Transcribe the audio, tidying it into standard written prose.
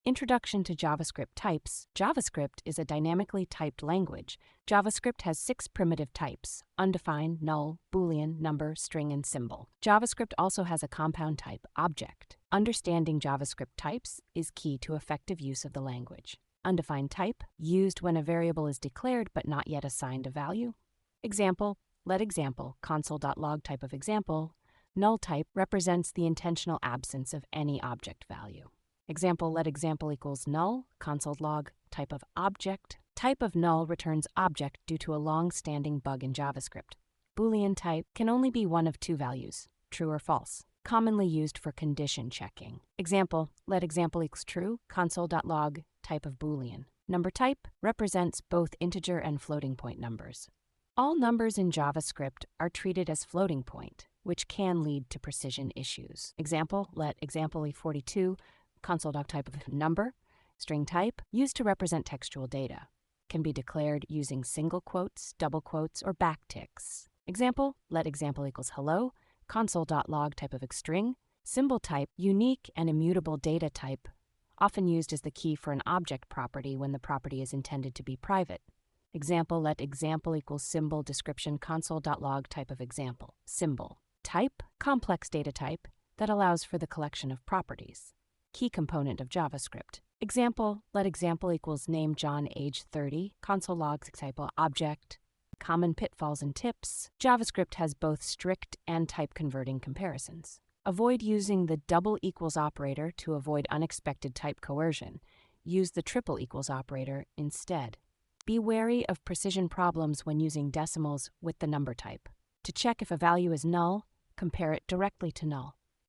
Introduction to JavaScript Types. JavaScript is a dynamically typed language. JavaScript has 6 primitive types: undefined, null, Boolean, number, string, and symbol. JavaScript also has a compound type, object. Understanding JavaScript types is key to effective use of the language. Undefined type, used when a variable is declared but not yet assigned a value. Example, let example, console.log type of example. Null type represents the intentional absence of any object value. Example, let example equals null, console.log type of object. Type of null returns object due to a long-standing bug in JavaScript. Boolean type can only be one of 2 values, true or false, commonly used for condition checking. Example, let example equals true, console.log type of Boolean. Number type represents both integer and floating point numbers. All numbers in JavaScript are treated as floating point, which can lead to precision issues. Example, let example e42 console.log type of number. String type, used to represent textual data, can be declared using single quotes, double quotes, or backticks. Example, let example equals hello, console.log type of string. Symbol type, unique and immutable data type, often used as the key for an object property when the property is intended to be private. Example, let example equals symbol description console.log type of example. Symbol type, complex data type that allows for the collection of properties. Key component of JavaScript. Example, let example equals name John age 30, console.log type object. Common pitfalls and tips. JavaScript has both strict and type converting comparisons. Avoid using the double equals operator to avoid unexpected type coercion. Use the triple equals operator instead. Be wary of precision problems when using decimals with the number type. To check if a value is null, compare it directly to null.